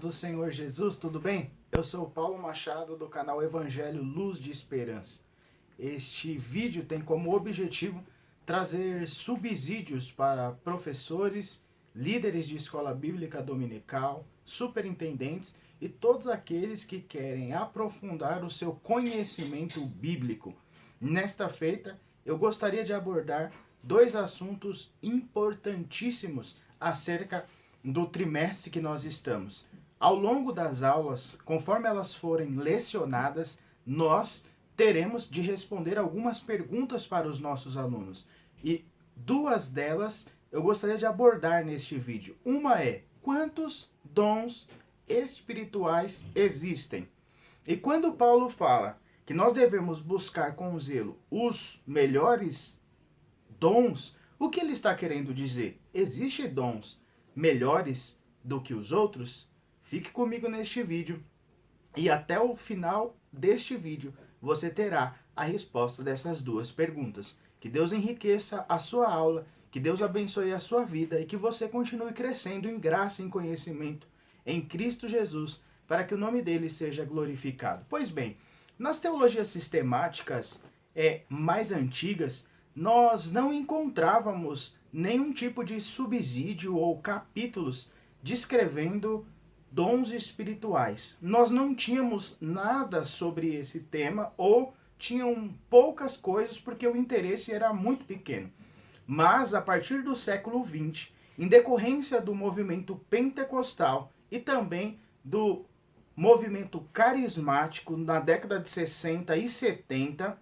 do Senhor Jesus, tudo bem? Eu sou o Paulo Machado do canal Evangelho Luz de Esperança. Este vídeo tem como objetivo trazer subsídios para professores, líderes de escola bíblica dominical, superintendentes e todos aqueles que querem aprofundar o seu conhecimento bíblico. Nesta feita, eu gostaria de abordar dois assuntos importantíssimos acerca do trimestre que nós estamos. Ao longo das aulas, conforme elas forem lecionadas, nós teremos de responder algumas perguntas para os nossos alunos. E duas delas eu gostaria de abordar neste vídeo. Uma é: quantos dons espirituais existem? E quando Paulo fala que nós devemos buscar com zelo os melhores dons, o que ele está querendo dizer? Existem dons melhores do que os outros? Fique comigo neste vídeo e até o final deste vídeo você terá a resposta dessas duas perguntas. Que Deus enriqueça a sua aula, que Deus abençoe a sua vida e que você continue crescendo em graça e em conhecimento em Cristo Jesus, para que o nome dele seja glorificado. Pois bem, nas teologias sistemáticas mais antigas, nós não encontrávamos nenhum tipo de subsídio ou capítulos descrevendo dons espirituais. Nós não tínhamos nada sobre esse tema ou tinham poucas coisas porque o interesse era muito pequeno. Mas a partir do século XX, em decorrência do movimento pentecostal e também do movimento carismático na década de 60 e 70,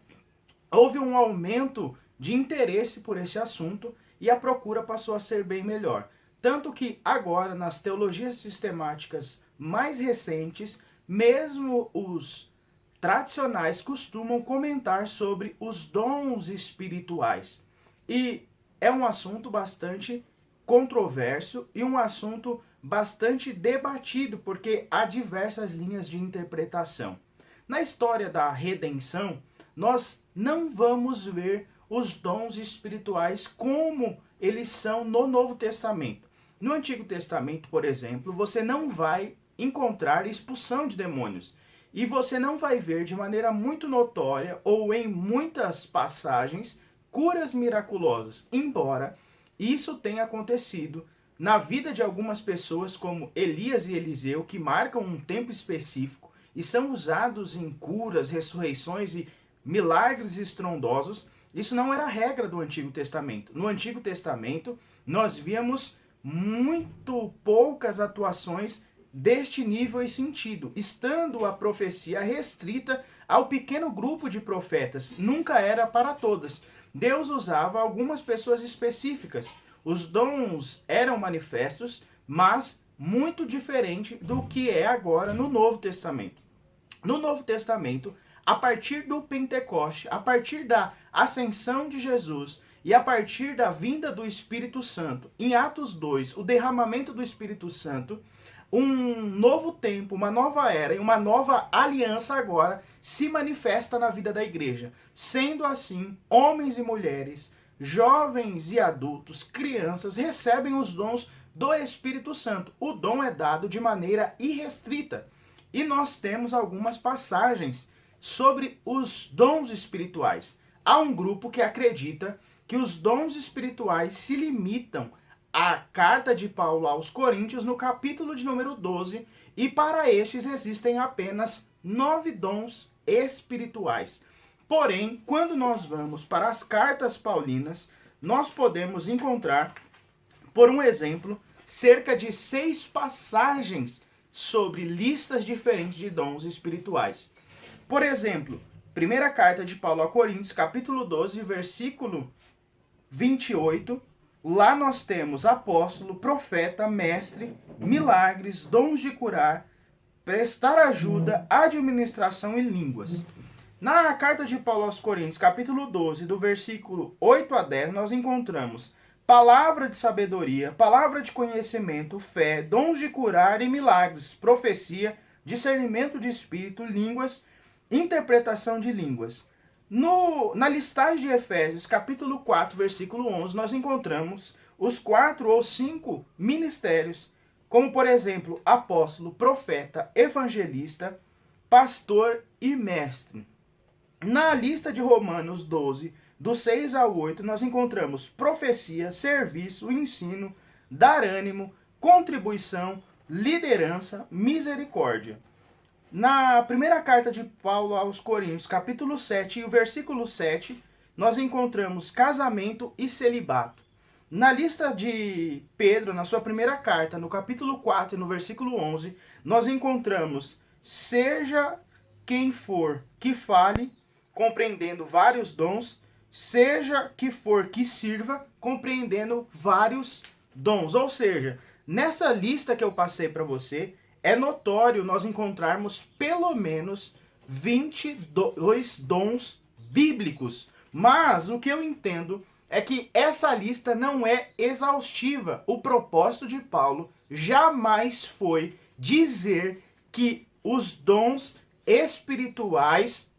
houve um aumento de interesse por esse assunto e a procura passou a ser bem melhor. Tanto que agora, nas teologias sistemáticas mais recentes, mesmo os tradicionais costumam comentar sobre os dons espirituais. E é um assunto bastante controverso e um assunto bastante debatido, porque há diversas linhas de interpretação. Na história da redenção, nós não vamos ver os dons espirituais como eles são no Novo Testamento. No Antigo Testamento, por exemplo, você não vai encontrar expulsão de demônios. E você não vai ver de maneira muito notória ou em muitas passagens curas miraculosas, embora isso tenha acontecido na vida de algumas pessoas como Elias e Eliseu, que marcam um tempo específico e são usados em curas, ressurreições e milagres estrondosos. Isso não era a regra do Antigo Testamento. No Antigo Testamento, nós víamos muito poucas atuações deste nível e sentido, estando a profecia restrita ao pequeno grupo de profetas. Nunca era para todas. Deus usava algumas pessoas específicas. Os dons eram manifestos, mas muito diferente do que é agora no Novo Testamento. No Novo Testamento, a partir do Pentecoste, a partir da ascensão de Jesus e a partir da vinda do Espírito Santo, em Atos 2, o derramamento do Espírito Santo, um novo tempo, uma nova era e uma nova aliança agora se manifesta na vida da igreja. Sendo assim, homens e mulheres, jovens e adultos, crianças, recebem os dons do Espírito Santo. O dom é dado de maneira irrestrita. E nós temos algumas passagens sobre os dons espirituais. Há um grupo que acredita que os dons espirituais se limitam à carta de Paulo aos Coríntios, no capítulo de número 12, e para estes existem apenas 9 dons espirituais. Porém, quando nós vamos para as cartas paulinas, nós podemos encontrar, por um exemplo, cerca de 6 passagens sobre listas diferentes de dons espirituais. Por exemplo, primeira carta de Paulo a Coríntios, capítulo 12, versículo 28, lá nós temos apóstolo, profeta, mestre, milagres, dons de curar, prestar ajuda, administração e línguas. Na carta de Paulo aos Coríntios, capítulo 12, do versículo 8 a 10, nós encontramos palavra de sabedoria, palavra de conhecimento, fé, dons de curar e milagres, profecia, discernimento de espírito, línguas, interpretação de línguas. Na listagem de Efésios, capítulo 4, versículo 11, nós encontramos os 4 ou 5 ministérios como por exemplo, apóstolo, profeta, evangelista, pastor e mestre. Na lista de Romanos 12, do 6 ao 8, nós encontramos profecia, serviço, ensino, dar ânimo, contribuição, liderança, misericórdia. Na primeira carta de Paulo aos Coríntios, capítulo 7 e o versículo 7, nós encontramos casamento e celibato. Na lista de Pedro, na sua primeira carta, no capítulo 4 e no versículo 11, nós encontramos seja quem for que fale, compreendendo vários dons, seja que for que sirva, compreendendo vários dons. Ou seja, nessa lista que eu passei para você, é notório nós encontrarmos pelo menos 22 dons bíblicos. Mas o que eu entendo é que essa lista não é exaustiva. O propósito de Paulo jamais foi dizer que os dons espirituais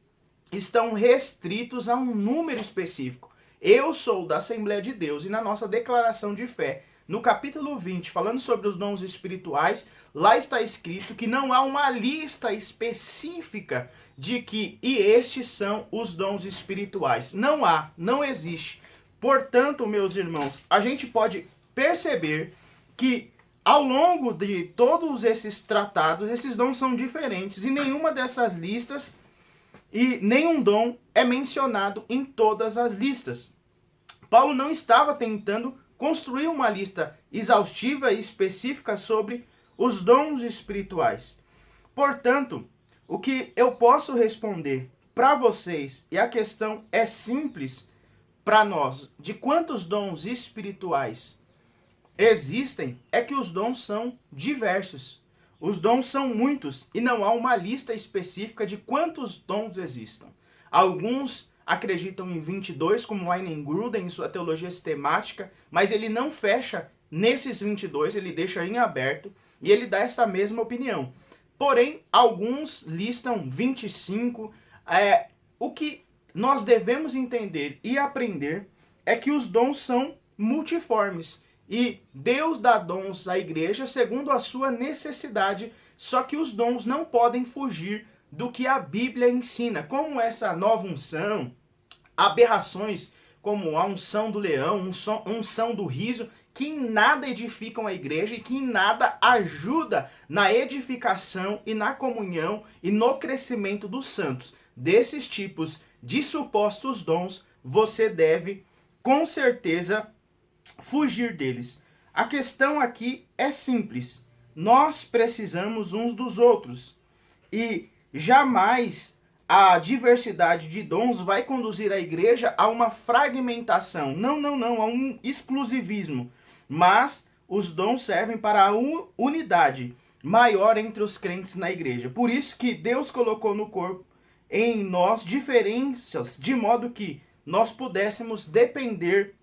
estão restritos a um número específico. Eu sou da Assembleia de Deus e na nossa declaração de fé, no capítulo 20, falando sobre os dons espirituais, lá está escrito que não há uma lista específica de que e estes são os dons espirituais. Não há, não existe. Portanto, meus irmãos, a gente pode perceber que ao longo de todos esses tratados, esses dons são diferentes e nenhuma dessas listas e nenhum dom é mencionado em todas as listas. Paulo não estava tentando construir uma lista exaustiva e específica sobre os dons espirituais. Portanto, o que eu posso responder para vocês, e a questão é simples para nós, de quantos dons espirituais existem, é que os dons são diversos. Os dons são muitos e não há uma lista específica de quantos dons existam. Alguns acreditam em 22, como Wayne Grudem em sua teologia sistemática, mas ele não fecha nesses 22, ele deixa em aberto e ele dá essa mesma opinião. Porém, alguns listam 25. O que nós devemos entender e aprender é que os dons são multiformes e Deus dá dons à igreja segundo a sua necessidade, só que os dons não podem fugir do que a Bíblia ensina, como essa nova unção, aberrações como a unção do leão, unção do riso, que em nada edificam a igreja e que em nada ajuda na edificação e na comunhão e no crescimento dos santos. Desses tipos de supostos dons, você deve, com certeza, fugir deles. A questão aqui é simples. Nós precisamos uns dos outros. E jamais a diversidade de dons vai conduzir a igreja a uma fragmentação. Não, a um exclusivismo. Mas os dons servem para a unidade maior entre os crentes na igreja. Por isso que Deus colocou no corpo em nós diferenças, de modo que nós pudéssemos depender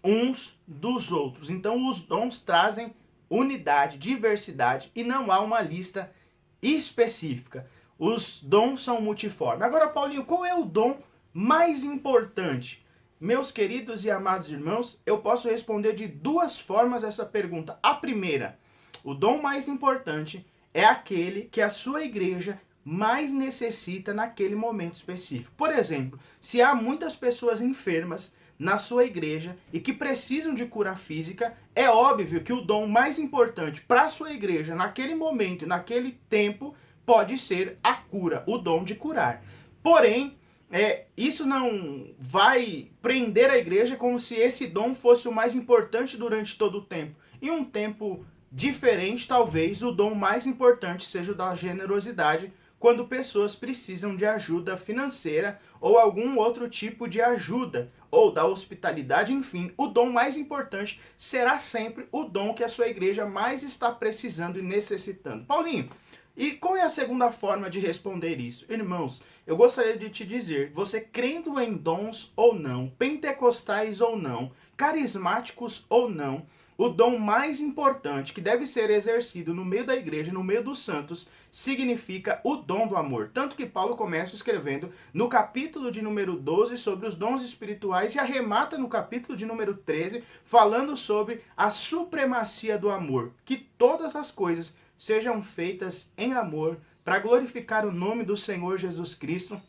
uns dos outros. Então os dons trazem unidade, diversidade e não há uma lista específica. Os dons são multiformes. Agora, Paulinho, qual é o dom mais importante? Meus queridos e amados irmãos, eu posso responder de duas formas essa pergunta. A primeira, o dom mais importante é aquele que a sua igreja mais necessita naquele momento específico. Por exemplo, se há muitas pessoas enfermas na sua igreja e que precisam de cura física, é óbvio que o dom mais importante para a sua igreja naquele momento, naquele tempo, pode ser a cura, o dom de curar. Porém, isso não vai prender a igreja como se esse dom fosse o mais importante durante todo o tempo. Em um tempo diferente, talvez o dom mais importante seja o da generosidade, quando pessoas precisam de ajuda financeira ou algum outro tipo de ajuda, ou da hospitalidade, enfim, o dom mais importante será sempre o dom que a sua igreja mais está precisando e necessitando. Paulinho, e qual é a segunda forma de responder isso? Irmãos, eu gostaria de te dizer, você crendo em dons ou não, pentecostais ou não, carismáticos ou não, o dom mais importante que deve ser exercido no meio da igreja, no meio dos santos, significa o dom do amor. Tanto que Paulo começa escrevendo no capítulo de número 12 sobre os dons espirituais e arremata no capítulo de número 13 falando sobre a supremacia do amor. Que todas as coisas sejam feitas em amor para glorificar o nome do Senhor Jesus Cristo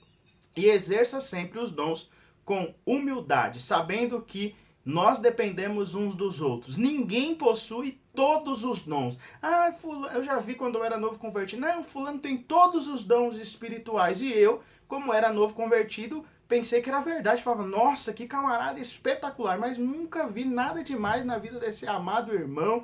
e exerça sempre os dons com humildade, sabendo que nós dependemos uns dos outros. Ninguém possui todos os dons. Ah, fulano, eu já vi quando eu era novo convertido. Não, fulano tem todos os dons espirituais. E eu, como era novo convertido, pensei que era verdade. Falava, nossa, que camarada espetacular. Mas nunca vi nada demais na vida desse amado irmão.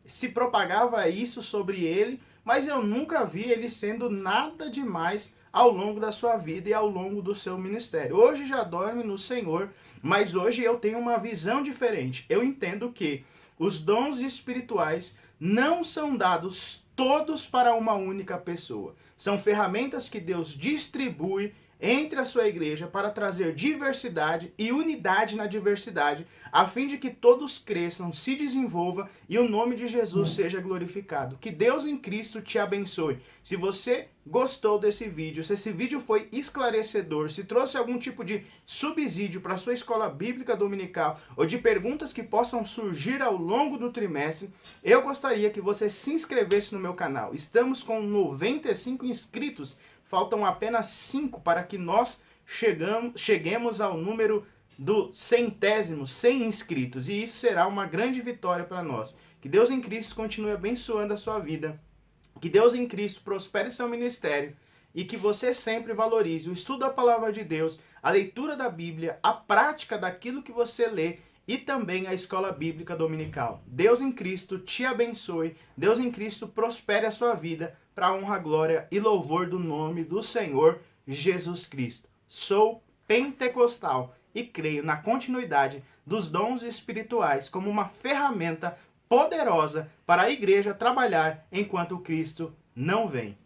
Se propagava isso sobre ele, mas eu nunca vi ele sendo nada demais ao longo da sua vida e ao longo do seu ministério. Hoje já dorme no Senhor, mas hoje eu tenho uma visão diferente. Eu entendo que os dons espirituais não são dados todos para uma única pessoa. São ferramentas que Deus distribui entre a sua igreja para trazer diversidade e unidade na diversidade, a fim de que todos cresçam, se desenvolvam e o nome de Jesus seja glorificado. Que Deus em Cristo te abençoe. Se você gostou desse vídeo, se esse vídeo foi esclarecedor, se trouxe algum tipo de subsídio para a sua escola bíblica dominical ou de perguntas que possam surgir ao longo do trimestre, eu gostaria que você se inscrevesse no meu canal. Estamos com 95 inscritos. Faltam apenas 5 para que nós cheguemos ao número do 100 inscritos. E isso será uma grande vitória para nós. Que Deus em Cristo continue abençoando a sua vida. Que Deus em Cristo prospere seu ministério. E que você sempre valorize o estudo da palavra de Deus, a leitura da Bíblia, a prática daquilo que você lê e também a escola bíblica dominical. Deus em Cristo te abençoe. Deus em Cristo prospere a sua vida para a honra, glória e louvor do nome do Senhor Jesus Cristo. Sou pentecostal e creio na continuidade dos dons espirituais como uma ferramenta poderosa para a igreja trabalhar enquanto Cristo não vem.